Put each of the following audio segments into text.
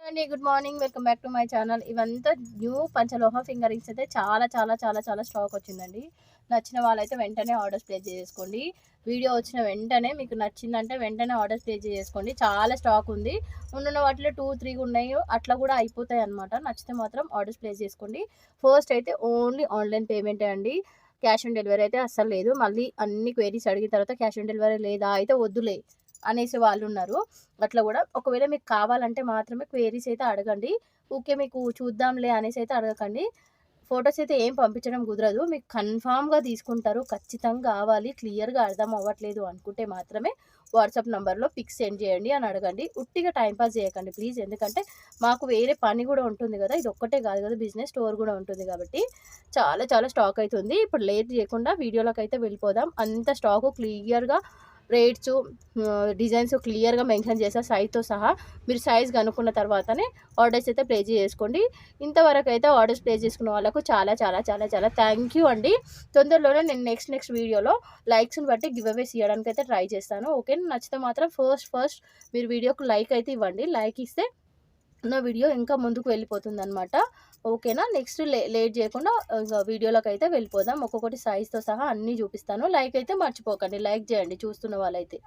అండి good morning. Welcome back to my channel. ఇవంతా new పంచలోహ finger rings అయితే చాలా చాలా చాలా చాలా స్టాక్ వచ్చిందండి. నచ్చిన వాళ్ళైతే వెంటనే ఆర్డర్స్ ప్లేస్ చేసుకోండి. వీడియో వచ్చిన వెంటనే మీకు నచ్చిందంటే వెంటనే ఆర్డర్స్ ప్లేస్ చేసుకోండి. చాలా స్టాక్ ఉంది. ఉన్న వాటిలో 2-3 ఉన్నాయి, అట్లా కూడా అయిపోతాయి అనమాట. నచ్చితే మాత్రం ఆర్డర్స్ ప్లేస్ చేసుకోండి. ఫస్ట్ అయితే ఓన్లీ ఆన్లైన్ పేమెంటే అండి. క్యాష్ ఆన్ డెలివరీ అయితే అస్సలు లేదు. మళ్ళీ అన్ని క్వైరీస్ అడిగిన తర్వాత క్యాష్ ఆన్ డెలివరీ లేదా అయితే వద్దులే అనేసి వాళ్ళు ఉన్నారు. అట్లా కూడా ఒకవేళ మీకు కావాలంటే మాత్రమే క్వేరీస్ అయితే అడగండి. ఊకే మీకు చూద్దాంలే అనేసి అయితే అడగకండి. ఫొటోస్ అయితే ఏం పంపించడం కుదరదు. మీకు కన్ఫామ్‌గా తీసుకుంటారు. ఖచ్చితంగా కావాలి, క్లియర్‌గా అర్థం అవ్వట్లేదు అనుకుంటే మాత్రమే వాట్సాప్ నంబర్‌లో పిక్స్ సెండ్ చేయండి అని అడగండి. ఉట్టిగా టైమ్ పాస్ చేయకండి ప్లీజ్. ఎందుకంటే మాకు వేరే పని కూడా ఉంటుంది కదా! ఇది ఒక్కటే కాదు కదా, బిజినెస్ స్టోర్ కూడా ఉంటుంది కాబట్టి చాలా చాలా స్టాక్ అయితుంది. ఇప్పుడు లేట్ చేయకుండా వీడియోలోకైతే వెళ్ళిపోదాం. అంత స్టాకు క్లియర్‌గా రేట్స్, డిజైన్స్ క్లియర్‌గా మెన్షన్ చేశా సైజ్‌తో సహా. మీరు సైజ్ కనుక్కున్న తర్వాతనే ఆర్డర్స్ అయితే ప్లేస్ చేసుకోండి. ఇంతవరకు అయితే ఆర్డర్స్ ప్లేస్ చేసుకున్న వాళ్ళకు చాలా చాలా చాలా చాలా థ్యాంక్ యూ అండి. తొందరలోనే నేను నెక్స్ట్ వీడియోలో లైక్స్‌ని బట్టి గివ్ అవేస్ ఇవ్వడానికి అయితే ట్రై చేస్తాను. ఓకేనా? నచ్చితే మాత్రం ఫస్ట్ మీరు వీడియోకి లైక్ అయితే ఇవ్వండి. లైక్ ఇస్తే నా వీడియో ఇంకా ముందుకు వెళ్ళిపోతుందనమాట. ఓకేనా? నెక్స్ట్ లేట్ చేయకుండా వీడియోలోకి అయితే వెళ్ళిపోదాం. ఒక్కొక్కటి సైజ్‌తో సహా అన్నీ చూపిస్తాను. లైక్ అయితే మర్చిపోకండి. లైక్ చేయండి చూస్తున్న వాళ్ళైతే.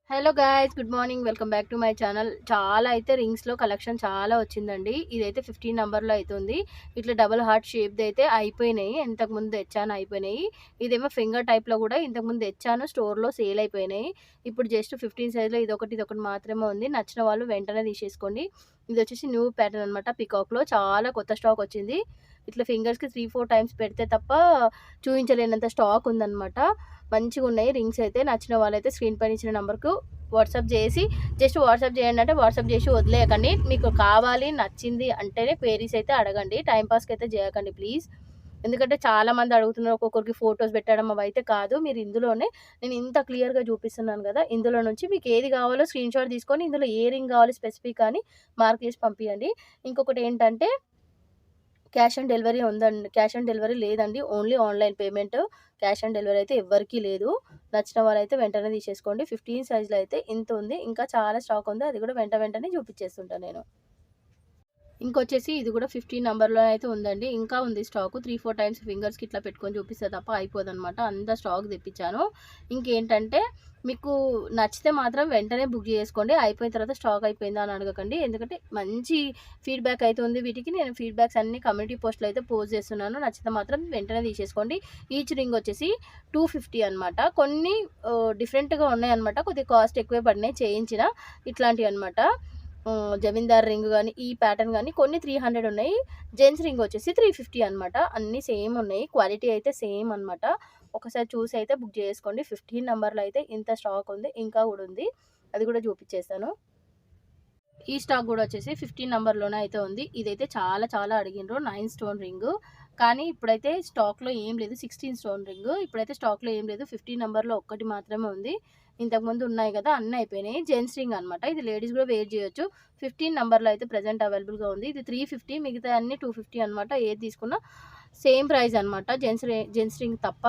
Hello guys, good morning. Welcome back to my channel. చాలా అయితే రింగ్స్లో కలెక్షన్ చాలా వచ్చిందండి. ఇదైతే 15 నెంబర్లో అవుతుంది. ఇట్లా డబుల్ హార్ట్ షేప్ది అయితే అయిపోయినాయి. ఇంతకుముందు తెచ్చాను, అయిపోయినాయి. ఇదేమో ఫింగర్ టైప్లో కూడా ఇంతకుముందు తెచ్చాను, స్టోర్లో సేల్ అయిపోయినాయి. ఇప్పుడు జస్ట్ 15 సైజ్లో ఇదొకటి మాత్రమే ఉంది. నచ్చిన వాళ్ళు వెంటనే తీసేసుకోండి. ఇది వచ్చేసి న్యూ ప్యాటర్న్ అనమాట. పికాక్లో చాలా కొత్త స్టాక్ వచ్చింది. ఇట్లా ఫింగర్స్కి 3-4 టైమ్స్ పెడితే తప్ప చూపించలేనంత స్టాక్ ఉందన్నమాట. మంచిగా ఉన్నాయి రింగ్స్ అయితే. నచ్చిన వాళ్ళైతే స్క్రీన్ పైన ఇచ్చిన నెంబర్కు వాట్సాప్ చేసి జస్ట్ వాట్సాప్ చేయండి. అంటే వాట్సాప్ చేసి వదిలేయకండి. మీకు కావాలి, నచ్చింది అంటేనే క్వేరీస్ అయితే అడగండి. టైంపాస్కి అయితే చేయకండి ప్లీజ్. ఎందుకంటే చాలామంది అడుగుతున్నారు, ఒక్కొక్కరికి ఫొటోస్ పెట్టడం అవి అయితే కాదు. మీరు ఇందులోనే నేను ఇంత క్లియర్గా చూపిస్తున్నాను కదా, ఇందులో నుంచి మీకు ఏది కావాలో స్క్రీన్ షాట్ తీసుకొని ఇందులో ఏ రింగ్ కావాలి స్పెసిఫిక్ అని మార్క్ చేసి పంపించండి. ఇంకొకటి ఏంటంటే క్యాష్ ఆన్ డెలివరీ ఉందండి. క్యాష్ ఆన్ డెలివరీ లేదండి. Only online payment. Cash on delivery అయితే ఎవ్వరికీ లేదు. నచ్చిన వాళ్ళైతే వెంటనే తీసేసుకోండి. 15 సైజ్‌లో అయితే ఇంత ఉంది. ఇంకా చాలా స్టాక్ ఉంది. అది కూడా వెంటనే చూపించేస్తుంటా నేను. ఇంకొచ్చేసి ఇది కూడా 15 నంబర్‌లో అయితే ఉందండి. ఇంకా ఉంది స్టాకు. 3-4 టైమ్స్ ఫింగర్స్‌కి ఇట్లా పెట్టుకొని చూపిస్తే తప్ప అయిపోదనమాట. అంత స్టాక్ తెప్పించాను. ఇంకేంటంటే మీకు నచ్చితే మాత్రం వెంటనే బుక్ చేసుకోండి. అయిపోయిన తర్వాత స్టాక్ అయిపోయిందా అని అడగకండి. ఎందుకంటే మంచి ఫీడ్‌బ్యాక్ అయితే ఉంది వీటికి. నేను ఫీడ్‌బ్యాక్స్ అన్ని కమ్యూనిటీ పోస్ట్‌లో అయితే పోస్ట్ చేస్తున్నాను. నచ్చితే మాత్రం వెంటనే తీసేసుకోండి. ఈచ్ రింగ్ వచ్చేసి 250 అనమాట. కొన్ని డిఫరెంట్‌గా ఉన్నాయన్నమాట. కొద్దిగా కాస్ట్ ఎక్కువే పడినాయి చేయించిన ఇట్లాంటివి అనమాట. జమీందార్ రింగ్ గానీ, ఈ ప్యాటర్న్ గానీ కొన్ని 300 ఉన్నాయి. జెంట్స్ రింగ్ వచ్చేసి 350 అనమాట. అన్నీ సేమ్ ఉన్నాయి. క్వాలిటీ అయితే సేమ్ అనమాట. ఒకసారి చూసి అయితే బుక్ చేసుకోండి. 15 నంబర్‌లో అయితే ఇంత స్టాక్ ఉంది. ఇంకా కూడా ఉంది. అది కూడా చూపించేస్తాను. ఈ స్టాక్ కూడా వచ్చేసి 15 నంబర్‌లోనే అయితే ఉంది. ఇదైతే చాలా చాలా అడిగిండ్రు. 9 స్టోన్ రింగు. కానీ ఇప్పుడైతే స్టాక్‌లో ఏం లేదు. 16 స్టోన్ రింగు. ఇప్పుడైతే స్టాక్‌లో ఏం లేదు. 15 నంబర్‌లో ఒక్కటి మాత్రమే ఉంది. ఇంతకుముందు ఉన్నాయి కదా, అన్నీ అయిపోయినాయి. జెంట్స్ రింగ్ అనమాట. ఇది లేడీస్ కూడా వేర్ చేయొచ్చు. 15 నంబర్‌లో అయితే ప్రెజెంట్ అవైలబుల్‌గా ఉంది. ఇది 350, మిగతా అన్నీ 250 అనమాట. ఏది తీసుకున్నా సేమ్ ప్రైస్ అనమాట. జెంట్స్ రింగ్ తప్ప.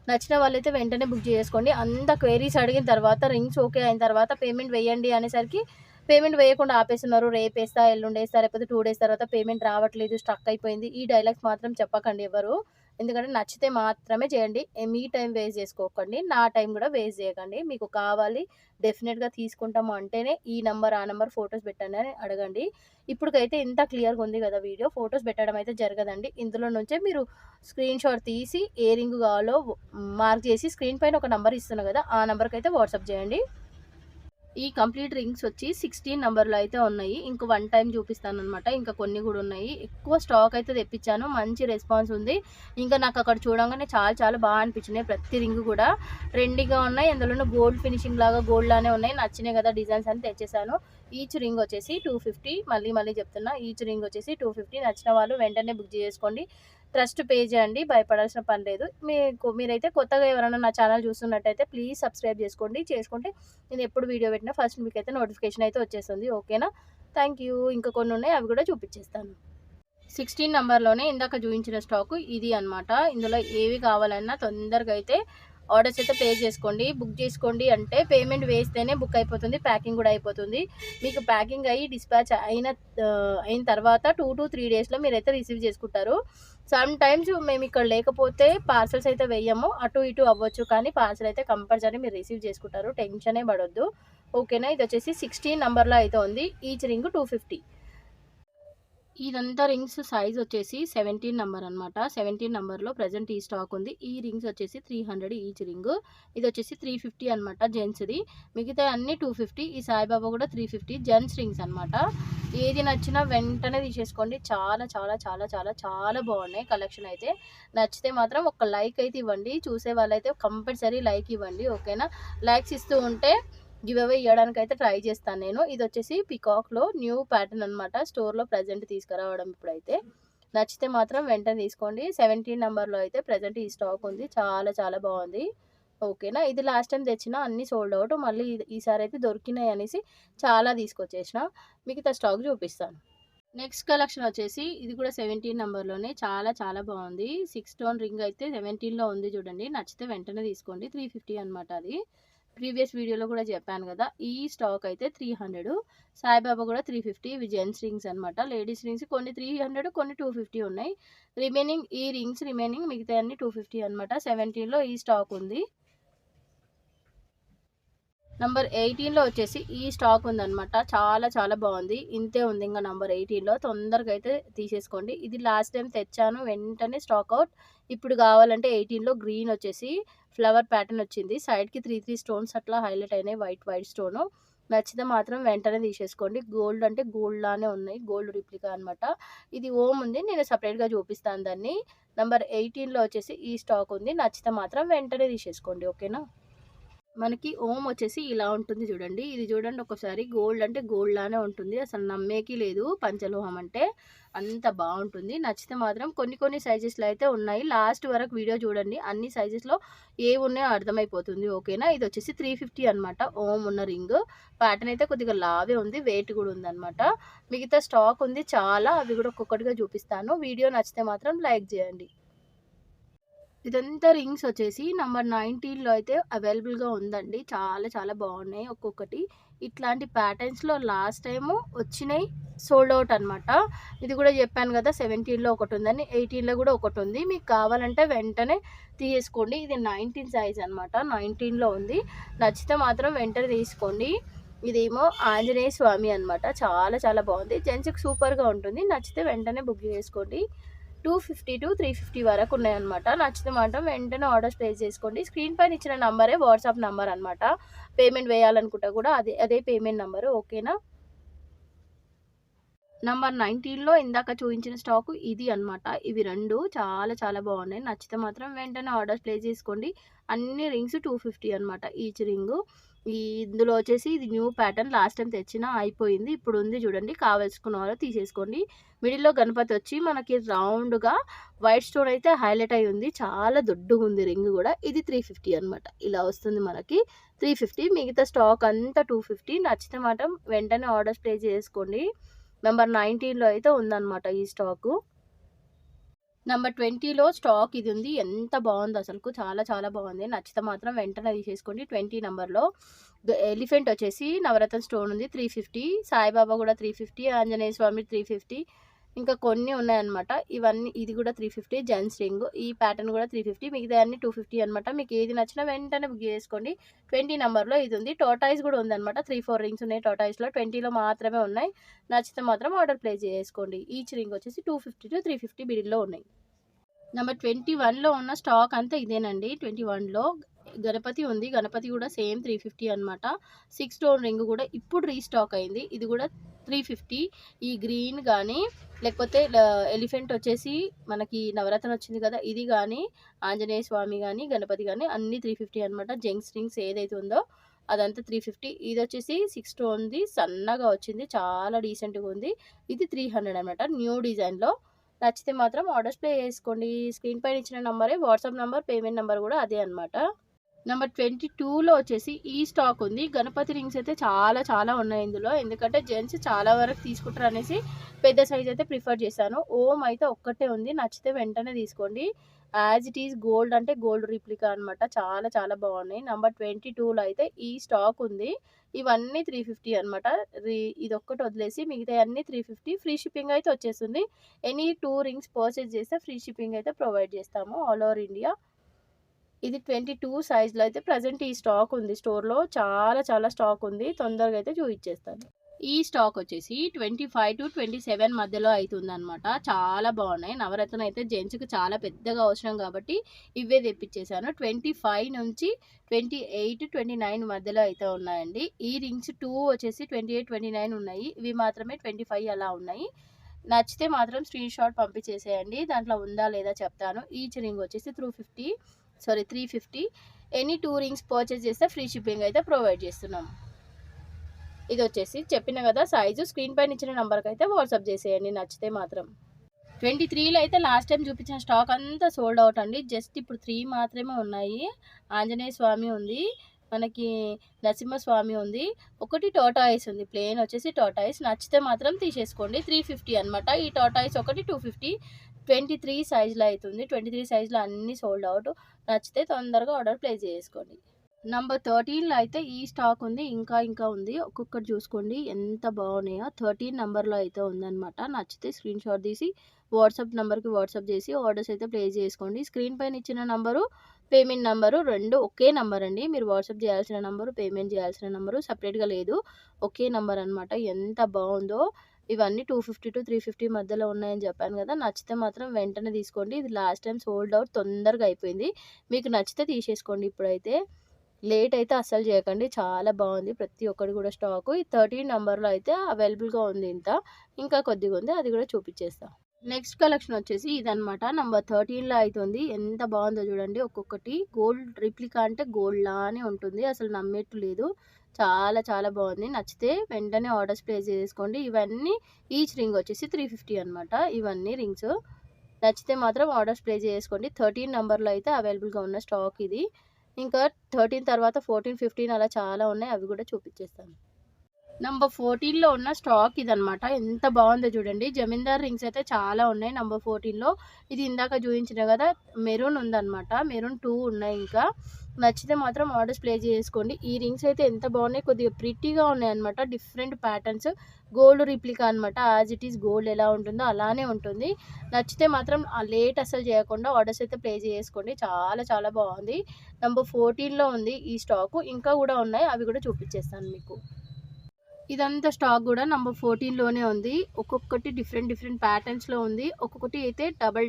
నచ్చిన వాళ్ళైతే వెంటనే బుక్ చేసుకోండి. అంత క్వైరీస్ అడిగిన తర్వాత రింగ్స్ ఓకే అయిన తర్వాత పేమెంట్ వేయండి అనేసరికి పేమెంట్ వేయకుండా ఆపేస్తున్నారు. రేపేస్తా, ఎల్లుండేస్తా, లేకపోతే 2 డేస్ తర్వాత పేమెంట్ రావట్లేదు, స్టక్ అయిపోయింది. ఈ డైలాగ్స్ మాత్రం చెప్పకండి ఎవరు. ఎందుకంటే నచ్చితే మాత్రమే చేయండి. మీ టైం వేస్ట్ చేసుకోకండి. నా టైం కూడా వేస్ట్ చేయకండి. మీకు కావాలి, డెఫినెట్‌గా తీసుకుంటాము అంటేనే ఈ నంబర్, ఆ నంబర్ ఫోటోస్ పెట్టండి అని అడగండి. ఇప్పటికైతే ఇంత క్లియర్‌గా ఉంది కదా వీడియో. ఫోటోస్ పెట్టడం అయితే జరగదండి. ఇందులో నుంచే మీరు స్క్రీన్ షాట్ తీసి ఏ రింగ్ కావాలో మార్క్ చేసి స్క్రీన్ పైన ఒక నంబర్ ఇస్తున్నా కదా, ఆ నంబర్‌కైతే వాట్సాప్ చేయండి. ఈ కంప్లీట్ రింగ్స్ వచ్చి 16 నంబర్‌లో అయితే ఉన్నాయి. ఇంక వన్ టైమ్ చూపిస్తాననమాట. ఇంకా కొన్ని కూడా ఉన్నాయి. ఎక్కువ స్టాక్ అయితే తెప్పించాను. మంచి రెస్పాన్స్ ఉంది. ఇంకా నాకు అక్కడ చూడంగానే చాలా చాలా బాగా అనిపించినాయి. ప్రతి రింగ్ కూడా ట్రెండీగా ఉన్నాయి. అందులోనూ గోల్డ్ ఫినిషింగ్ లాగా గోల్డ్ లానే ఉన్నాయి. నచ్చినాయి కదా డిజైన్స్ అని తెచ్చేసాను. ఈచ్ రింగ్ వచ్చేసి 250. మళ్ళీ చెప్తున్నా. ఈచ్ రింగ్ వచ్చేసి 250. నచ్చిన వాళ్ళు వెంటనే బుక్ చేసుకోండి. ట్రస్ట్ పే చేయండి. భయపడాల్సిన పని లేదు. మీరైతే కొత్తగా ఎవరైనా నా ఛానల్ చూస్తున్నట్టయితే ప్లీజ్ సబ్స్క్రైబ్ చేసుకుంటే నేను ఎప్పుడు వీడియో పెట్టినా ఫస్ట్ మీకైతే నోటిఫికేషన్ అయితే వచ్చేస్తుంది. ఓకేనా? Thank you. ఇంకా కొన్ని ఉన్నాయి, అవి కూడా చూపించేస్తాను. 16 నంబర్‌లోనే ఇందాక చూయించిన స్టాకు ఇది అనమాట. ఇందులో ఏవి కావాలన్నా తొందరగా అయితే ఆర్డర్స్ అయితే ప్లేస్ చేసుకోండి. బుక్ చేసుకోండి అంటే పేమెంట్ వేస్తేనే బుక్ అయిపోతుంది, ప్యాకింగ్ కూడా అయిపోతుంది. మీకు ప్యాకింగ్ అయ్యి డిస్పాచ్ అయిన తర్వాత 2 to 3 డేస్లో మీరైతే రిసీవ్ చేసుకుంటారు. సమ్ టైమ్స్ మేము ఇక్కడ లేకపోతే పార్సల్స్ అయితే వేయము, అటు ఇటు అవ్వచ్చు, కానీ పార్సల్ అయితే కంపల్సరీ మీరు రిసీవ్ చేసుకుంటారు, టెన్షనే పడొద్దు. ఓకేనా. ఇది వచ్చేసి 16 నెంబర్లో అయితే ఉంది. Each ring 250. ఇదంతా రింగ్స్ సైజ్ వచ్చేసి 17 నెంబర్ అనమాట. 17 నెంబర్లో ప్రజెంట్ ఈ స్టాక్ ఉంది. ఈ రింగ్స్ వచ్చేసి 300 ఈచ్ రింగ్. ఇది వచ్చేసి 350 అనమాట జెంట్స్ది. మిగతా అన్ని 250. ఈ సాయిబాబా కూడా 350 జెంట్స్ రింగ్స్ అనమాట. ఏది నచ్చినా వెంటనే తీసేసుకోండి. చాలా చాలా చాలా చాలా చాలా బాగున్నాయి కలెక్షన్ అయితే. నచ్చితే మాత్రం ఒక లైక్ అయితే ఇవ్వండి. చూసే వాళ్ళైతే కంపల్సరీ లైక్ ఇవ్వండి. ఓకేనా. లైక్స్ ఇస్తూ ఉంటే గివ్ అవే ఇవ్వడానికి అయితే ట్రై చేస్తాను నేను. ఇది వచ్చేసి పికాక్లో న్యూ ప్యాటర్న్ అనమాట. స్టోర్లో ప్రజెంట్ తీసుకురావడం ఇప్పుడైతే. నచ్చితే మాత్రం వెంటనే తీసుకోండి. 17 నెంబర్లో అయితే ప్రజెంట్ ఈ స్టాక్ ఉంది. చాలా చాలా బాగుంది. ఓకేనా. ఇది లాస్ట్ టైం తెచ్చిన అన్ని సోల్డ్ అవుట్. మళ్ళీ ఈసారి అయితే దొరికినాయి అనేసి చాలా తీసుకొచ్చేసిన. మిగతా స్టాక్ చూపిస్తాను. నెక్స్ట్ కలెక్షన్ వచ్చేసి ఇది కూడా 17 నెంబర్లోనే చాలా చాలా బాగుంది. 6 స్టోన్ రింగ్ అయితే 17లో ఉంది చూడండి. నచ్చితే వెంటనే తీసుకోండి. 350 అనమాట. అది ప్రీవియస్ వీడియోలో కూడా చెప్పాను కదా. ఈ స్టాక్ అయితే 300. సాయిబాబా కూడా 350. ఇవి జెంట్స్ రింగ్స్ అనమాట. లేడీస్ రింగ్స్ కొన్ని 300, కొన్ని 250 ఉన్నాయి. ఈ రింగ్స్ మిగతా అన్ని 250 అనమాట. 17లో ఈ స్టాక్ ఉంది. నంబర్ 18లో వచ్చేసి ఈ స్టాక్ ఉందన్నమాట. చాలా చాలా బాగుంది. ఇంతే ఉంది ఇంకా నంబర్ 18లో. తొందరగా అయితే తీసేసుకోండి. ఇది లాస్ట్ టైం తెచ్చాను, వెంటనే స్టాక్ అవుట్. ఇప్పుడు కావాలంటే 18లో గ్రీన్ వచ్చేసి ఫ్లవర్ ప్యాటర్న్ వచ్చింది. సైడ్కి 3 స్టోన్స్ అట్లా హైలైట్ అయినాయి, వైట్ స్టోను. నచ్చితే మాత్రం వెంటనే తీసేసుకోండి. గోల్డ్ అంటే గోల్డ్ లానే ఉన్నాయి, గోల్డ్ రిప్లికా అనమాట. ఇది ఓమ్ ఉంది, నేను సపరేట్గా చూపిస్తాను దాన్ని. నంబర్ 18లో వచ్చేసి ఈ స్టాక్ ఉంది. నచ్చితే మాత్రం వెంటనే తీసేసుకోండి. ఓకేనా. మనకి ఓమ్ వచ్చేసి ఇలా ఉంటుంది చూడండి. ఇది చూడండి ఒకసారి. గోల్డ్ అంటే గోల్డ్ లానే ఉంటుంది, అసలు నమ్మేకి లేదు. పంచలోహం అంటే అంత బాగుంటుంది. నచ్చితే మాత్రం కొన్ని సైజెస్లో అయితే ఉన్నాయి. లాస్ట్ వరకు వీడియో చూడండి, అన్ని సైజెస్లో ఏవి ఉన్నాయో అర్థమైపోతుంది. ఓకేనా. ఇది వచ్చేసి 350 అనమాట. ఓమ్ ఉన్న రింగ్ ప్యాటర్న్ అయితే కొద్దిగా లావే ఉంది, వెయిట్ కూడా ఉందన్నమాట. మిగతా స్టాక్ ఉంది చాలా, అవి కూడా ఒక్కొక్కటిగా చూపిస్తాను. వీడియో నచ్చితే మాత్రం లైక్ చేయండి. ఇదంతా రింగ్స్ వచ్చేసి నంబర్ 19లో అయితే అవైలబుల్గా ఉందండి. చాలా చాలా బాగున్నాయి ఒక్కొక్కటి. ఇట్లాంటి ప్యాటర్న్స్లో లాస్ట్ టైము వచ్చినాయి, సోల్డ్ అవుట్ అనమాట. ఇది కూడా చెప్పాను కదా, 17లో ఒకటి ఉందని, 18లో కూడా ఒకటి ఉంది. మీకు కావాలంటే వెంటనే తీసుకోండి. ఇది 19 సైజ్ అనమాట. 19లో ఉంది. నచ్చితే మాత్రం వెంటనే తీసుకోండి. ఇదేమో ఆంజనేయ స్వామి అనమాట. చాలా చాలా బాగుంది. జెంట్స్కి సూపర్గా ఉంటుంది. నచ్చితే వెంటనే బుక్ చేసుకోండి. 250 to 350 వరకు ఉన్నాయన్నమాట. నచ్చితే మాత్రం వెంటనే ఆర్డర్స్ ప్లేస్ చేసుకోండి. స్క్రీన్ పైన ఇచ్చిన నంబరే వాట్సాప్ నంబర్ అనమాట. పేమెంట్ వేయాలనుకుంటా కూడా అదే పేమెంట్ నంబరు. ఓకేనా. నంబర్ 19లో ఇందాక చూపించిన స్టాకు ఇది అనమాట. ఇవి రెండు చాలా చాలా బాగున్నాయి. నచ్చితే మాత్రం వెంటనే ఆర్డర్స్ ప్లేస్ చేసుకోండి. అన్ని రింగ్స్ 250 అనమాట ఈచ్ రింగు. ఇందులో వచ్చేసి ఇది న్యూ ప్యాటర్న్, లాస్ట్ టైం తెచ్చిన అయిపోయింది, ఇప్పుడు ఉంది చూడండి. కావాల్సుకున్న వాళ్ళు తీసేసుకోండి. మిడిల్లో గణపతి వచ్చి మనకి రౌండ్గా వైట్ స్టోన్ అయితే హైలైట్ అయి ఉంది. చాలా దొడ్డుగా ఉంది రింగ్ కూడా. ఇది 350 అనమాట. ఇలా వస్తుంది మనకి 350. మిగతా స్టాక్ అంతా 250. నచ్చితే మాత్రం వెంటనే ఆర్డర్స్ ప్లేస్ చేసుకోండి. నంబర్ 19లో అయితే ఉందన్నమాట ఈ స్టాకు. నంబర్ 20లో స్టాక్ ఇది ఉంది. ఎంత బాగుంది అసలుకు, చాలా చాలా బాగుంది. నచ్చితే మాత్రం వెంటనే తీసేసుకోండి. 20 నెంబర్లో ఎలిఫెంట్ వచ్చేసి నవరత్న స్టోన్ ఉంది 350. సాయిబాబా కూడా 350. ఆంజనేయ స్వామి 350. ఇంకా కొన్ని ఉన్నాయన్నమాట. ఇది కూడా 350 జెంట్స్ రింగ్. ఈ ప్యాటర్న్ కూడా 350. మిగతా అన్ని 250 అనమాట. మీకు ఏది నచ్చినా వెంటనే బుక్ చేసుకోండి. 20 నెంబర్లో ఇది ఉంది. టోటాయిస్ కూడా ఉందన్నమాట. 3-4 రింగ్స్ ఉన్నాయి టోటాయిస్లో. 20లో మాత్రమే ఉన్నాయి. నచ్చితే మాత్రం ఆర్డర్ ప్లేస్ చేసుకోండి. ఈచ్ రింగ్ వచ్చేసి 250 to 350 బిడిల్లో ఉన్నాయి. నెంబర్ 21లో ఉన్న స్టాక్ అంతా ఇదేనండి. 21లో గణపతి ఉంది. గణపతి కూడా సేమ్ 350 అనమాట. 6 స్టోన్ రింగ్ కూడా ఇప్పుడు రీస్టాక్ అయింది. ఇది కూడా 350. ఈ గ్రీన్ కానీ లేకపోతే ఎలిఫెంట్ వచ్చేసి మనకి నవరత్న వచ్చింది కదా, ఇది కానీ ఆంజనేయ స్వామి కానీ గణపతి కానీ అన్ని 350 అనమాట. జెంట్స్ రింగ్స్ ఏదైతే ఉందో అదంతా 350. ఇది వచ్చేసి 6 స్టోన్ది సన్నగా వచ్చింది, చాలా డీసెంట్గా ఉంది. ఇది 300 అనమాట న్యూ డిజైన్లో. నచ్చితే మాత్రం ఆర్డర్స్ ప్లే చేసుకోండి. స్క్రీన్ పైన ఇచ్చిన నంబరే వాట్సాప్ నంబర్, పేమెంట్ నెంబర్ కూడా అదే అనమాట. నెంబర్ 22లో వచ్చేసి ఈ స్టాక్ ఉంది. గణపతి రింగ్స్ అయితే చాలా చాలా ఉన్నాయి ఇందులో. ఎందుకంటే జెంట్స్ చాలా వరకు తీసుకుంటారు అనేసి పెద్ద సైజ్ అయితే ప్రిఫర్ చేశాను. ఓమ్ అయితే ఒక్కటే ఉంది. నచ్చితే వెంటనే తీసుకోండి. యాజ్ ఇట్ ఈస్ గోల్డ్ అంటే గోల్డ్ రిప్లికా అనమాట. చాలా చాలా బాగున్నాయి. నెంబర్ 22లో అయితే ఈ స్టాక్ ఉంది. ఇవన్నీ 350 అనమాట. ఇదొక్కటి వదిలేసి మిగతా అన్ని 350. ఫ్రీ షిప్పింగ్ అయితే వచ్చేస్తుంది. ఎనీ 2 రింగ్స్ పర్చేస్ చేస్తే ఫ్రీ షిప్పింగ్ అయితే ప్రొవైడ్ చేస్తాము ఆల్ ఓవర్ ఇండియా. ఇది 22 సైజ్‌లో అయితే ప్రెజెంట్ ఈ స్టాక్ ఉంది స్టోర్‌లో. చాలా చాలా స్టాక్ ఉంది. తొందరగా అయితే చూయించేస్తాను. ఈ స్టాక్ వచ్చేసి 25-27 మధ్యలో అయితుందనమాట. చాలా బాగున్నాయి. నవరత్న అయితే జెంట్స్‌కి చాలా పెద్దగా అవసరం కాబట్టి ఇవే తెప్పించేసాను. 25 నుంచి 28, 29 మధ్యలో అయితే ఉన్నాయండి. ఈ రింగ్స్ 2 వచ్చేసి 28, 29 ఉన్నాయి. ఇవి మాత్రమే 25 అలా ఉన్నాయి. నచ్చితే మాత్రం స్క్రీన్ షాట్ పంపించేసేయండి. దాంట్లో ఉందా లేదా చెప్తాను. ఈచ్ రింగ్ వచ్చేసి 350. ఎనీ 2 రింగ్స్ పర్చేస్ చేస్తే ఫ్రీ షిప్పింగ్ అయితే ప్రొవైడ్ చేస్తున్నాం. ఇది వచ్చేసి చెప్పిన కదా సైజు స్క్రీన్ పైన ఇచ్చిన నెంబర్కి అయితే వాట్సాప్ చేసేయండి నచ్చితే మాత్రం. 23లో అయితే లాస్ట్ టైం చూపించిన స్టాక్ అంతా సోల్డ్ అవుట్ అండి. జస్ట్ ఇప్పుడు 3 మాత్రమే ఉన్నాయి. ఆంజనేయ స్వామి ఉంది, మనకి నరసింహస్వామి ఉంది, ఒకటి టోటాయిస్ ఉంది. ప్లేన్ వచ్చేసి టోటాయిస్. నచ్చితే మాత్రం తీసేసుకోండి. 350 అనమాట. ఈ టోటాయిస్ ఒకటి 250. 23 సైజులో అవుతుంది. 23 సైజులో అన్నీ సోల్డ్ అవుట్. నచ్చితే తొందరగా ఆర్డర్ ప్లేస్ చేసుకోండి. నంబర్ 13లో అయితే ఈ స్టాక్ ఉంది. ఇంకా ఉంది. ఒక్కొక్కటి చూసుకోండి ఎంత బాగున్నాయో. 13 నెంబర్లో అయితే ఉందన్నమాట. నచ్చితే స్క్రీన్ షాట్ తీసి వాట్సాప్ నెంబర్కి వాట్సాప్ చేసి ఆర్డర్స్ అయితే ప్లేస్ చేసుకోండి. స్క్రీన్ పైన ఇచ్చిన నంబరు, పేమెంట్ నెంబరు రెండు ఒకే నెంబర్ అండి. మీరు వాట్సాప్ చేయాల్సిన నెంబరు, పేమెంట్ చేయాల్సిన నెంబరు సపరేట్గా లేదు. ఒకే నెంబర్ అనమాట. ఎంత బాగుందో. ఇవన్నీ 250-350 మధ్యలో ఉన్నాయని చెప్పాను కదా. నచ్చితే మాత్రం వెంటనే తీసుకోండి. ఇది లాస్ట్ టైం సోల్డ్ అవుట్ తొందరగా అయిపోయింది. మీకు నచ్చితే తీసేసుకోండి. ఇప్పుడైతే లేట్ అయితే అస్సలు చేయకండి. చాలా బాగుంది ప్రతి ఒక్కటి కూడా స్టాకు. ఈ 13 నెంబర్లో అయితే అవైలబుల్గా ఉంది. ఇంకా కొద్దిగా ఉంది. అది కూడా చూపించేస్తా. నెక్స్ట్ కలెక్షన్ వచ్చేసి ఇదనమాట. నంబర్ 13లో అవుతుంది. ఎంత బాగుందో చూడండి. ఒక్కొక్కటి గోల్డ్ రిప్లికా అంటే గోల్డ్ లానే ఉంటుంది. అసలు నమ్మేట్టు లేదు. చాలా చాలా బాగుంది. నచ్చితే వెంటనే ఆర్డర్స్ ప్లేస్ చేసుకోండి. ఇవన్నీ ఈచ్ రింగ్ వచ్చేసి 350 అనమాట. ఇవన్నీ రింగ్స్. నచ్చితే మాత్రం ఆర్డర్స్ ప్లేస్ చేసుకోండి. 13 నెంబర్లో అయితే అవైలబుల్గా ఉన్న స్టాక్ ఇది. ఇంకా 13 తర్వాత 14, 15 అలా చాలా ఉన్నాయి. అవి కూడా చూపించేస్తాను. నంబర్ 14లో ఉన్న స్టాక్ ఇదనమాట. ఎంత బాగుందో చూడండి. జమీందార్ రింగ్స్ అయితే చాలా ఉన్నాయి నంబర్ 14లో. ఇది ఇందాక చూపించిన కదా మెరూన్ ఉందనమాట. మెరూన్ 2 ఉన్నాయి. ఇంకా నచ్చితే మాత్రం ఆర్డర్స్ ప్లేస్ చేసుకోండి. ఈ రింగ్స్ అయితే ఎంత బాగున్నాయి. కొద్దిగా ప్రిటీగా ఉన్నాయి అనమాట. Different patterns. గోల్డ్ రిప్లికా అనమాట. యాజ్ ఇట్ ఈస్ గోల్డ్ ఎలా ఉంటుందో అలానే ఉంటుంది. నచ్చితే మాత్రం లేట్ అసలు చేయకుండా ఆర్డర్స్ అయితే ప్లేస్ చేసుకోండి. చాలా చాలా బాగుంది. నంబర్ 14లో ఉంది ఈ స్టాకు. ఇంకా కూడా ఉన్నాయి. అవి కూడా చూపించేస్తాను మీకు. ఇదంతా స్టాక్ కూడా నంబర్ 14లోనే ఉంది. ఒక్కొక్కటి డిఫరెంట్ ప్యాటర్న్స్లో ఉంది. ఒక్కొక్కటి అయితే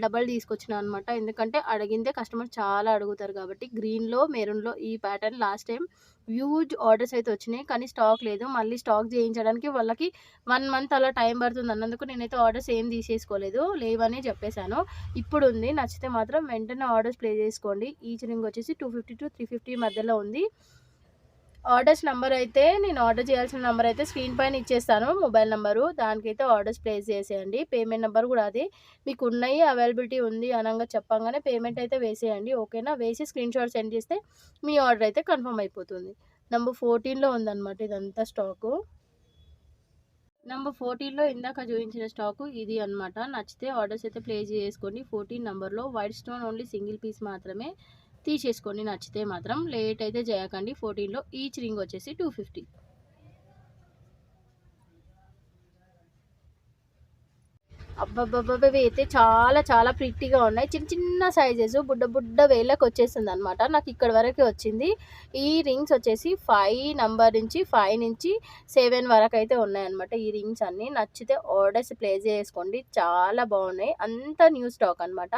డబల్ తీసుకొచ్చిన అనమాట. ఎందుకంటే అడిగిందే కస్టమర్ చాలా అడుగుతారు కాబట్టి. గ్రీన్లో, మెరూన్లో ఈ pattern last time huge orders అయితే వచ్చినాయి. కానీ స్టాక్ లేదు. మళ్ళీ స్టాక్ చేయించడానికి వాళ్ళకి 1 మంత్ అలా టైం పడుతుంది అన్నందుకు నేనైతే ఆర్డర్స్ ఏం తీసేసుకోలేదు. లేవనే చెప్పేశాను. ఇప్పుడు ఉంది. నచ్చితే మాత్రం వెంటనే ఆర్డర్స్ ప్లేస్ చేసుకోండి. ఈచ్ రింగ్ వచ్చేసి 250-350 మధ్యలో ఉంది. ఆర్డర్స్ నెంబర్ అయితే నేను ఆర్డర్ చేయాల్సిన నెంబర్ అయితే స్క్రీన్ పైన ఇచ్చేస్తాను. Mobile number. దానికైతే ఆర్డర్స్ ప్లేస్ చేసేయండి. పేమెంట్ నెంబర్ కూడా అదే. మీకు ఉన్నాయి అవైలబిలిటీ ఉంది అనగా చెప్పంగానే పేమెంట్ అయితే వేసేయండి. ఓకేనా. వేసి స్క్రీన్ షాట్ సెండ్ చేస్తే మీ ఆర్డర్ అయితే కన్ఫర్మ్ అయిపోతుంది. నంబర్ 14లో ఉందన్నమాట ఇదంతా స్టాకు. నంబర్ 14లో ఇందాక చూపించిన స్టాకు ఇది అనమాట. నచ్చితే ఆర్డర్స్ అయితే ప్లేస్ చేసుకోండి. 14 నెంబర్లో white stone only single piece మాత్రమే తీసేసుకోండి. నచ్చితే మాత్రం లేట్ అయితే చేయకండి. 14లో ఈచ్ రింగ్ వచ్చేసి 250. అబ్బబ్బబ్బబ్బ! అయితే చాలా చాలా ప్రిట్టీగా ఉన్నాయి. చిన్న సైజెస్ బుడ్డ వేళ్ళకి వచ్చేసింది అనమాట. నాకు ఇక్కడ వరకే వచ్చింది. ఈ రింగ్స్ వచ్చేసి 5 నంబర్ నుంచి 5 నుంచి 7 వరకు అయితే ఉన్నాయన్నమాట. ఈ రింగ్స్ అన్నీ నచ్చితే ఆర్డర్స్ ప్లేస్ చేసుకోండి. చాలా బాగున్నాయి. అంతా న్యూ స్టాక్ అనమాట.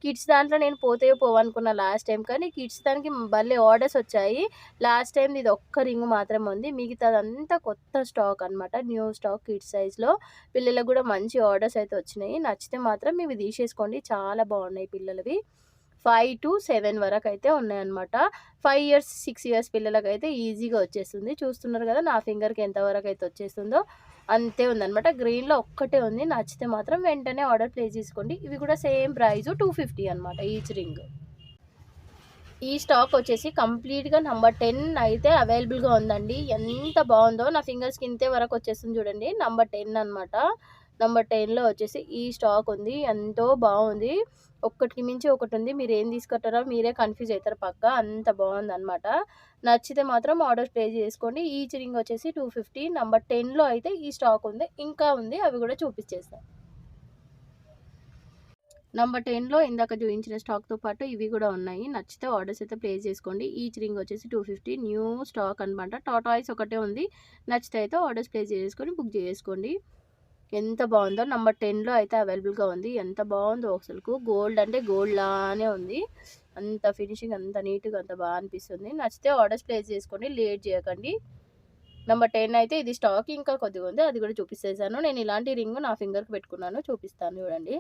కిడ్స్ దాంట్లో నేను పోతే పోవనుకున్న లాస్ట్ టైం. కానీ కిడ్స్ దానికి భలే ఆర్డర్స్ వచ్చాయి. లాస్ట్ టైం ఇది ఒక్క రింగ్ మాత్రమే ఉంది. మిగతాదంతా కొత్త స్టాక్ అనమాట. న్యూ స్టాక్ కిడ్స్ సైజ్లో. పిల్లలకు కూడా మంచి ఆర్డర్స్ అయితే వచ్చినాయి. నచ్చితే మాత్రం ఇవి తీసేసుకోండి. చాలా బాగున్నాయి పిల్లలవి. 5 to 7 వరకు అయితే ఉన్నాయన్నమాట. 5 ఇయర్స్ 6 ఇయర్స్ పిల్లలకైతే ఈజీగా వచ్చేస్తుంది. చూస్తున్నారు కదా నా ఫింగర్కి ఎంతవరకు అయితే వచ్చేస్తుందో అంతే ఉందన్నమాట. గ్రీన్లో ఒక్కటే ఉంది. నచ్చితే మాత్రం వెంటనే ఆర్డర్ ప్లేస్ చేసుకోండి. ఇవి కూడా సేమ్ ప్రైస్ 250 అనమాట ఈచ్ రింగ్. ఈ స్టాక్ వచ్చేసి కంప్లీట్గా నంబర్ 10 అయితే అవైలబుల్గా ఉందండి. ఎంత బాగుందో, నా ఫింగర్స్కి ఇంతే వరకు వచ్చేస్తుంది చూడండి. నంబర్ 10 అనమాట. నంబర్ 10లో వచ్చేసి ఈ స్టాక్ ఉంది. ఎంతో బాగుంది. ఒక్కటికి మించి ఒకటి ఉంది. మీరు ఏం తీసుకుంటారో మీరే కన్ఫ్యూజ్ అవుతారు పక్కా. అంత బాగుందనమాట. నచ్చితే మాత్రం ఆర్డర్ ప్లేస్ చేసుకోండి. ఈచ్ రింగ్ వచ్చేసి 250. నంబర్ 10లో అయితే ఈ స్టాక్ ఉంది. ఇంకా ఉంది, అవి కూడా చూపించేస్తాను. నంబర్ 10లో ఇందాక చూపించిన స్టాక్తో పాటు ఇవి కూడా ఉన్నాయి. నచ్చితే ఆర్డర్స్ అయితే ప్లేస్ చేసుకోండి. ఈచ్ రింగ్ వచ్చేసి 250. న్యూ స్టాక్ అనమాట. టాటాయిస్ ఒకటే ఉంది. నచ్చితే అయితే ఆర్డర్స్ ప్లేస్ చేసుకొని బుక్ చేసుకోండి. ఎంత బాగుందో, నంబర్ 10లో అయితే అవైలబుల్గా ఉంది. ఎంత బాగుందో అసలుకు. గోల్డ్ అంటే గోల్డ్ లానే ఉంది. అంత ఫినిషింగ్, అంత నీట్గా, అంత బాగా అనిపిస్తుంది. నచ్చితే ఆర్డర్స్ ప్లేస్ చేసుకోండి, లేట్ చేయకండి. నంబర్ 10 అయితే ఇది స్టాక్ ఇంకా కొద్దిగా ఉంది, అది కూడా చూపిస్తేసాను. నేను ఇలాంటి రింగ్ నా ఫింగర్కి పెట్టుకున్నాను, చూపిస్తాను చూడండి.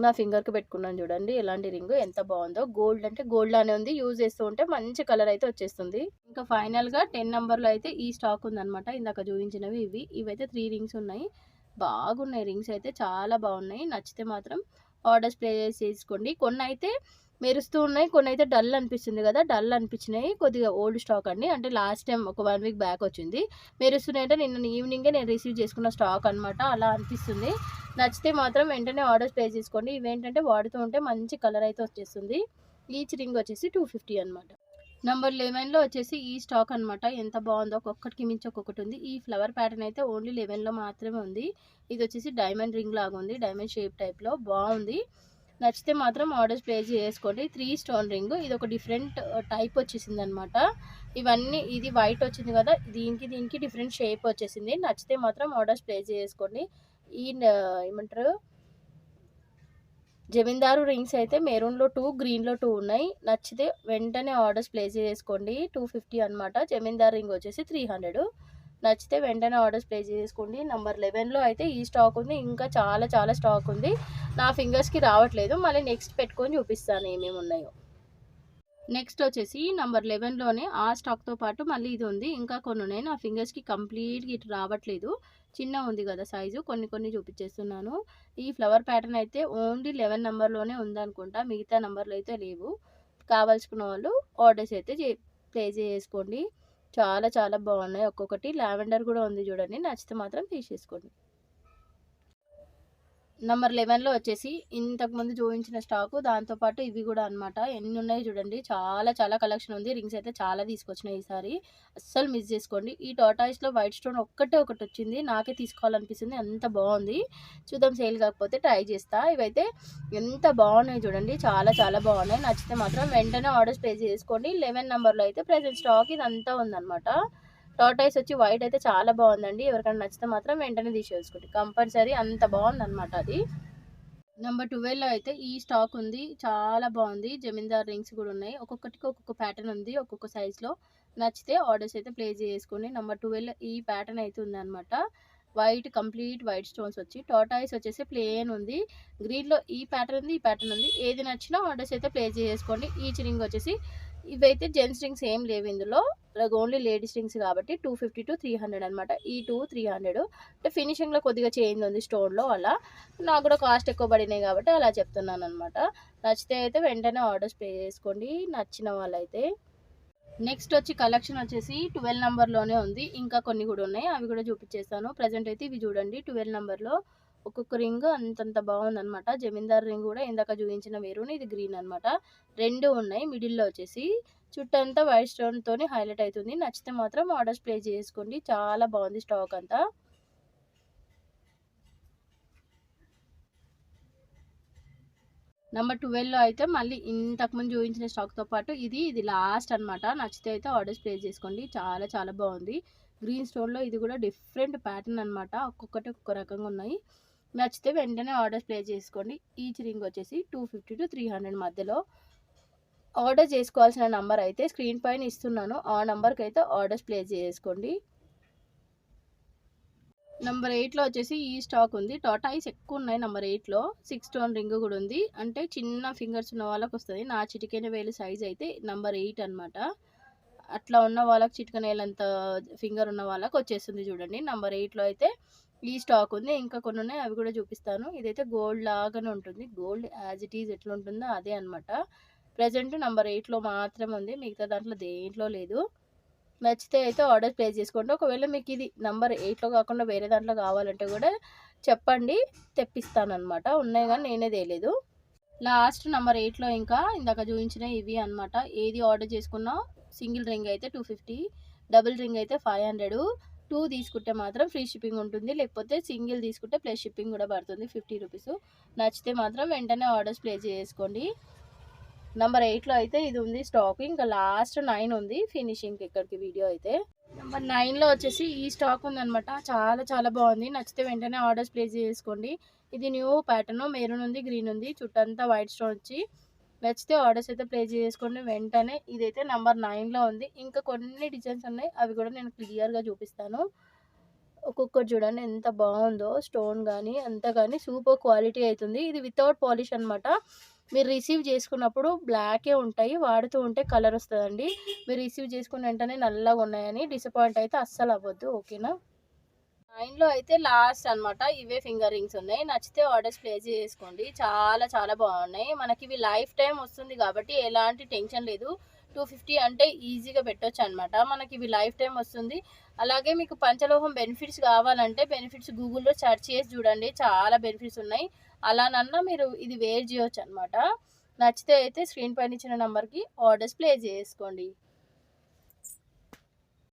నా ఫింగర్కి పెట్టుకున్నాను చూడండి. ఎలాంటి రింగ్ ఎంత బాగుందో. గోల్డ్ అంటే గోల్డ్ లానే ఉంది. యూజ్ చేస్తూ ఉంటే మంచి కలర్ అయితే వచ్చేస్తుంది. ఇంకా ఫైనల్గా 10 నెంబర్లో అయితే ఈ స్టాక్ ఉందన్నమాట. ఇందాక చూపించినవి ఇవైతే 3 రింగ్స్ ఉన్నాయి. బాగున్నాయి రింగ్స్ అయితే, చాలా బాగున్నాయి. నచ్చితే మాత్రం ఆర్డర్స్ ప్లేస్ చేసుకోండి. కొన్ని అయితే మెరుస్తూ ఉన్నాయి, కొన్ని అయితే డల్ అనిపిస్తుంది కదా. డల్ అనిపించినాయి కొద్దిగా ఓల్డ్ స్టాక్ అండి. అంటే లాస్ట్ టైం ఒక 1 వీక్ బ్యాక్ వచ్చింది. మెరుస్తున్నాయి అంటే నిన్న ఈవినింగే నేను రిసీవ్ చేసుకున్న స్టాక్ అనమాట. అలా అనిపిస్తుంది. నచ్చితే మాత్రం వెంటనే ఆర్డర్స్ ప్లేస్ చేసుకోండి. ఇవేంటంటే వాడుతూ ఉంటే మంచి కలర్ అయితే వచ్చేస్తుంది. ఈచ్ రింగ్ వచ్చేసి 250 అనమాట. నంబర్ 11లో వచ్చేసి ఈ స్టాక్ అనమాట. ఎంత బాగుందో, ఒక్కొక్కటికి మించి ఒక్కొక్కటి ఉంది. ఈ ఫ్లవర్ ప్యాటర్న్ అయితే ఓన్లీ 11లో మాత్రమే ఉంది. ఇది వచ్చేసి డైమండ్ రింగ్ లాగా ఉంది. డైమండ్ షేప్ టైప్లో బాగుంది. నచ్చితే మాత్రం ఆర్డర్స్ ప్లేస్ చేసుకోండి. 3 స్టోన్ రింగ్. ఇది ఒక డిఫరెంట్ టైప్ వచ్చేసింది అనమాట. ఇవన్నీ ఇది వైట్ వచ్చింది కదా, దీనికి డిఫరెంట్ షేప్ వచ్చేసింది. నచ్చితే మాత్రం ఆర్డర్స్ ప్లేస్ చేసుకోండి. ఈ ఏమంటారు, జమీందారు రింగ్స్ అయితే మెరూన్లో 2, గ్రీన్లో 2 ఉన్నాయి. నచ్చితే వెంటనే ఆర్డర్స్ ప్లేస్ చేసుకోండి. 250 అనమాట. జమీందార్ రింగ్ వచ్చేసి 300. నచ్చితే వెంటనే ఆర్డర్స్ ప్లేస్ చేసుకోండి. నంబర్ 11లో అయితే ఈ స్టాక్ ఉంది. ఇంకా చాలా చాలా స్టాక్ ఉంది. నా ఫింగర్స్కి రావట్లేదు, మళ్ళీ నెక్స్ట్ పెట్టుకొని చూపిస్తాను ఏమేమి ఉన్నాయో. నెక్స్ట్ వచ్చేసి నంబర్ 11లోనే ఆ స్టాక్తో పాటు మళ్ళీ ఇది ఉంది. ఇంకా కొన్ని ఉన్నాయి. నా ఫింగర్స్కి కంప్లీట్గా ఇటు రావట్లేదు. చిన్న ఉంది కదా సైజు, కొన్ని చూపించేస్తున్నాను. ఈ ఫ్లవర్ ప్యాటర్న్ అయితే ఓన్లీ 11 నెంబర్లోనే ఉందనుకుంటా. మిగతా నెంబర్లు అయితే లేవు. కావాల్సుకున్న వాళ్ళు ఆర్డర్స్ అయితే ప్లేస్ చేసుకోండి. చాలా చాలా బాగున్నాయి. ఒక్కొక్కటి లావెండర్ కూడా ఉంది చూడండి. నచ్చితే మాత్రం తీసేసుకోండి. నంబర్ 11లో వచ్చేసి ఇంతకుముందు చూపించిన స్టాకు, దాంతోపాటు ఇవి కూడా అనమాట. ఎన్ని ఉన్నాయి చూడండి. చాలా చాలా కలెక్షన్ ఉంది. రింగ్స్ అయితే చాలా తీసుకొచ్చినాయి ఈసారి. అస్సలు మిస్ చేసుకోండి. ఈ టాటాయిస్లో వైట్ స్టోన్ ఒకటి వచ్చింది. నాకే తీసుకోవాలనిపిస్తుంది, అంత బాగుంది. చూద్దాం, సేల్ కాకపోతే ట్రై చేస్తా. ఇవైతే ఎంత బాగున్నాయి చూడండి. చాలా చాలా బాగున్నాయి. నచ్చితే మాత్రం వెంటనే ఆర్డర్స్ ప్లేస్ చేసుకోండి. 11 నెంబర్లో అయితే ప్రెజెంట్ స్టాక్ ఇదంతా ఉందన్నమాట. టాటాయిస్ వచ్చి వైట్ అయితే చాలా బాగుందండి. ఎవరికైనా నచ్చితే మాత్రం వెంటనే తీసేసుకోండి కంపల్సరీ. అంత బాగుందన్నమాట అది. నెంబర్ 12లో అయితే ఈ స్టాక్ ఉంది. చాలా బాగుంది. జమీందార్ రింగ్స్ కూడా ఉన్నాయి. ఒక్కొక్కటికి ఒక్కొక్క ప్యాటర్న్ ఉంది, ఒక్కొక్క సైజ్లో. నచ్చితే ఆర్డర్స్ అయితే ప్లేస్ చేసుకోండి. నెంబర్ 12 ఈ ప్యాటర్న్ అయితే ఉందన్నమాట. వైట్, కంప్లీట్ వైట్ స్టోన్స్ వచ్చి, టాటాయిస్ వచ్చేసి ప్లేన్ ఉంది. గ్రీన్లో ఈ ప్యాటర్న్ ఉంది, ఈ ప్యాటర్న్ ఉంది. ఏది నచ్చినా ఆర్డర్స్ అయితే ప్లేస్ చేసుకోండి. ఈచ్ రింగ్ వచ్చేసి, ఇవైతే జెంట్స్ రింగ్స్ ఏం లేవు ఇందులో, ఓన్లీ లేడీస్ రింగ్స్ కాబట్టి 250 to 300 అనమాట. ఈ 300 అంటే ఫినిషింగ్లో కొద్దిగా చేంజ్ ఉంది స్టోన్లో. అలా నాకు కూడా కాస్ట్ ఎక్కువ పడినాయి కాబట్టి అలా చెప్తున్నాను అనమాట. నచ్చితే అయితే వెంటనే ఆర్డర్స్ ప్లే చేసుకోండి నచ్చిన వాళ్ళైతే. నెక్స్ట్ వచ్చి కలెక్షన్ వచ్చేసి 12 నెంబర్లోనే ఉంది. ఇంకా కొన్ని కూడా ఉన్నాయి, అవి కూడా చూపించేస్తాను. ప్రజెంట్ అయితే ఇవి చూడండి. 12 నెంబర్లో ఒక్కొక్క రింగ్ అంతంత బాగుందనమాట. జమీందార్ రింగ్ కూడా ఇందాక చూపించిన మెరూన్, ఇది గ్రీన్ అనమాట. 2 ఉన్నాయి. మిడిల్లో వచ్చేసి చుట్టంతా వైట్ స్టోన్తో హైలైట్ అవుతుంది. నచ్చితే మాత్రం ఆర్డర్స్ ప్లేస్ చేసుకోండి. చాలా బాగుంది స్టాక్ అంతా. నెంబర్ 12లో అయితే మళ్ళీ ఇంతకుముందు చూపించిన స్టాక్తో పాటు ఇది లాస్ట్ అనమాట. నచ్చితే అయితే ఆర్డర్స్ ప్లేస్ చేసుకోండి. చాలా చాలా బాగుంది. గ్రీన్ స్టోన్లో ఇది కూడా డిఫరెంట్ ప్యాటర్న్ అనమాట. ఒక్కొక్కటి ఒక్కొక్క రకంగా ఉన్నాయి. నచ్చితే వెంటనే ఆర్డర్స్ ప్లేస్ చేసుకోండి. ఈచ్ రింగ్ వచ్చేసి 250 to 300 మధ్యలో. ఆర్డర్ చేసుకోవాల్సిన నంబర్ అయితే స్క్రీన్ పైన ఇస్తున్నాను. ఆ నెంబర్కి అయితే ఆర్డర్స్ ప్లేస్ చేసుకోండి. నెంబర్ 8లో వచ్చేసి ఈ స్టాక్ ఉంది. టాటాయిస్ ఎక్కువ ఉన్నాయి. నెంబర్ 8లో 6 స్టోన్ రింగ్ కూడా ఉంది. అంటే చిన్న ఫింగర్స్ ఉన్న వాళ్ళకి వస్తుంది. నా చిటికెన వేలు సైజ్ అయితే నెంబర్ 8 అనమాట. అట్లా ఉన్న వాళ్ళకి, చిటికెనేలంత ఫింగర్ ఉన్న వాళ్ళకి వచ్చేస్తుంది చూడండి. నెంబర్ 8లో అయితే ఈ స్టాక్ ఉంది. ఇంకా కొన్ని ఉన్నాయి, అవి కూడా చూపిస్తాను. ఇదైతే గోల్డ్ లాగానే ఉంటుంది. గోల్డ్ యాజ్ ఇట్ ఈజ్ ఎట్లా ఉంటుందో అదే అనమాట. ప్రజెంట్ నంబర్ 8లో మాత్రమే ఉంది, మిగతా దాంట్లో దేంట్లో లేదు. నచ్చితే అయితే ఆర్డర్ ప్లేస్ చేసుకోండి. ఒకవేళ మీకు ఇది నంబర్ 8లో కాకుండా వేరే దాంట్లో కావాలంటే కూడా చెప్పండి, తెప్పిస్తానమాట. ఉన్నాయి కానీ నేనే తేలేదు. లాస్ట్ నంబర్ 8లో ఇంకా ఇందాక చూపించిన ఇవి అనమాట. ఏది ఆర్డర్ చేసుకున్నా సింగిల్ రింగ్ అయితే 250, డబుల్ రింగ్ అయితే 500. 2 తీసుకుంటే మాత్రం ఫ్రీ షిప్పింగ్ ఉంటుంది, లేకపోతే సింగిల్ తీసుకుంటే ప్లస్ షిప్పింగ్ కూడా పడుతుంది 50 రూపీస్. నచ్చితే మాత్రం వెంటనే ఆర్డర్స్ ప్లేస్ చేసుకోండి. నంబర్ 8లో అయితే ఇది ఉంది స్టాక్. ఇంకా లాస్ట్ 9 ఉంది ఫినిషింగ్ ఇక్కడికి వీడియో అయితే. నెంబర్ 9లో వచ్చేసి ఈ స్టాక్ ఉందనమాట. చాలా చాలా బాగుంది. నచ్చితే వెంటనే ఆర్డర్స్ ప్లేస్ చేసుకోండి. ఇది న్యూ ప్యాటర్న్, మెరూన్ ఉంది, గ్రీన్ ఉంది, చుట్టంతా వైట్ స్టోన్ వచ్చి. నచ్చితే ఆర్డర్స్ అయితే ప్లేస్ చేసుకోండి వెంటనే. ఇదైతే నంబర్ 9లో ఉంది. ఇంకా కొన్ని డిజైన్స్ ఉన్నాయి, అవి కూడా నేను క్లియర్గా చూపిస్తాను. ఒక్కొక్కటి చూడండి ఎంత బాగుందో, స్టోన్ కానీ అంతా కానీ సూపర్ క్వాలిటీ అవుతుంది. ఇది వితౌట్ పాలిష్ అనమాట. మీరు రిసీవ్ చేసుకున్నప్పుడు బ్లాకే ఉంటాయి, వాడుతూ ఉంటే కలర్ వస్తుందండి. మీరు రిసీవ్ చేసుకున్న వెంటనే నల్లగా ఉన్నాయని డిసప్పాయింట్ అయితే అస్సలు అవ్వద్దు, ఓకేనా. 9లో అయితే లాస్ట్ అనమాట. ఇవే ఫింగర్ రింగ్స్ ఉన్నాయి. నచ్చితే ఆర్డర్స్ ప్లేస్ చేసుకోండి. చాలా చాలా బాగున్నాయి. మనకి ఇవి లైఫ్ టైం వస్తుంది కాబట్టి ఎలాంటి టెన్షన్ లేదు. 250 అంటే ఈజీగా పెట్టొచ్చు అనమాట. మనకి ఇవి లైఫ్ టైం వస్తుంది. అలాగే మీకు పంచలోహం బెనిఫిట్స్ కావాలంటే బెనిఫిట్స్ గూగుల్లో సెర్చ్ చేసి చూడండి, చాలా బెనిఫిట్స్ ఉన్నాయి. అలానన్నా మీరు ఇది వేర్ చేయొచ్చు అనమాట. నచ్చితే అయితే స్క్రీన్ పైన ఇచ్చిన నెంబర్కి ఆర్డర్స్ ప్లేస్ చేసుకోండి.